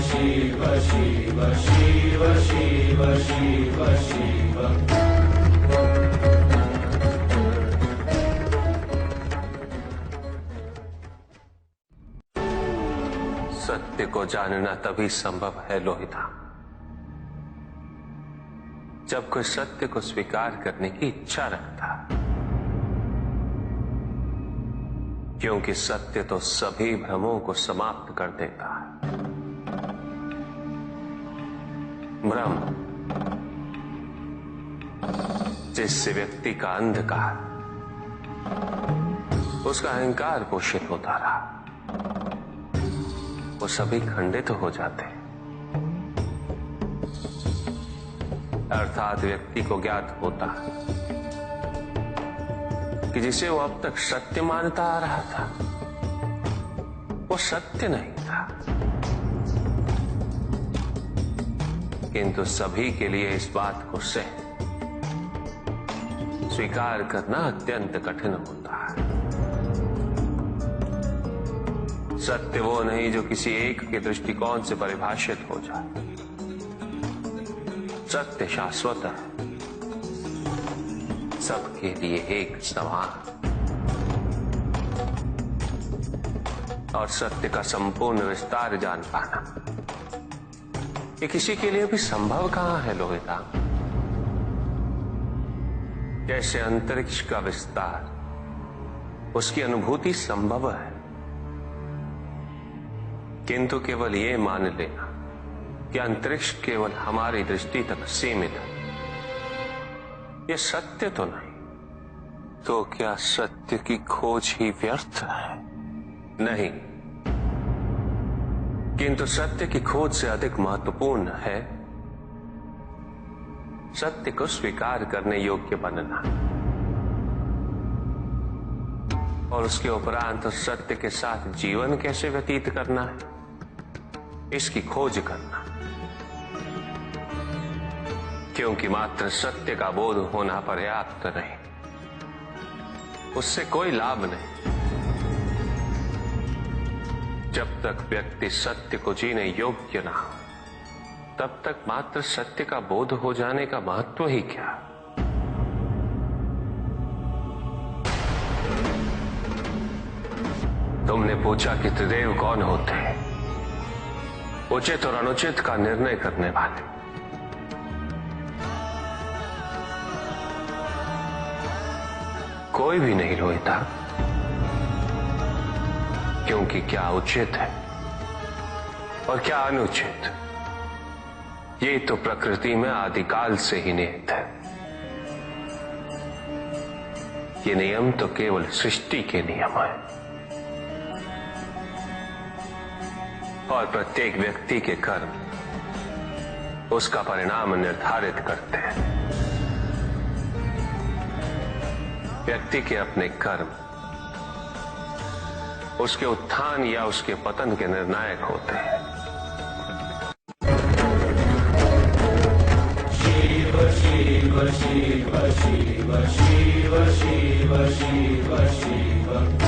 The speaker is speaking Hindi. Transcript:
शिव शिव शिव शिव शिव शिव। सत्य को जानना तभी संभव है लोहिता, जब कोई सत्य को स्वीकार करने की इच्छा रखता, क्योंकि सत्य तो सभी भ्रमों को समाप्त कर देता है। भ्रम जिससे व्यक्ति का अंधकार, उसका अहंकार पोषित होता रहा, वो सभी खंडित हो जाते हैं। अर्थात व्यक्ति को ज्ञात होता है कि जिसे वो अब तक सत्य मानता आ रहा था, वो सत्य नहीं था। किंतु सभी के लिए इस बात को स्वीकार करना अत्यंत कठिन होता है। सत्य वो नहीं जो किसी एक के दृष्टिकोण से परिभाषित हो जाए। सत्य शाश्वत है, सबके लिए एक समान, और सत्य का संपूर्ण विस्तार जान पाना ये किसी के लिए भी संभव कहां है लोहिता। जैसे अंतरिक्ष का विस्तार, उसकी अनुभूति संभव है, किंतु केवल ये मान लेना कि अंतरिक्ष केवल हमारी दृष्टि तक सीमित है, यह सत्य तो नहीं। तो क्या सत्य की खोज ही व्यर्थ है? नहीं, किंतु सत्य की खोज से अधिक महत्वपूर्ण है सत्य को स्वीकार करने योग्य बनना, और उसके उपरांत उस सत्य के साथ जीवन कैसे व्यतीत करना है, इसकी खोज करना। क्योंकि मात्र सत्य का बोध होना पर्याप्त नहीं, उससे कोई लाभ नहीं। जब तक व्यक्ति सत्य को जीने योग्य ना हो, तब तक मात्र सत्य का बोध हो जाने का महत्व ही क्या। तुमने पूछा कि त्रिदेव कौन होते हैं? उचित और अनुचित का निर्णय करने वाले। कोई भी नहीं लोहिता, क्योंकि क्या उचित है और क्या अनुचित, ये तो प्रकृति में आदिकाल से ही निहित है। ये नियम तो केवल सृष्टि के नियम है, और प्रत्येक व्यक्ति के कर्म उसका परिणाम निर्धारित करते हैं। व्यक्ति के अपने कर्म उसके उत्थान या उसके पतन के निर्णायक होते हैं। शिव शिव शिव शिव शिव शिव शिव शिव।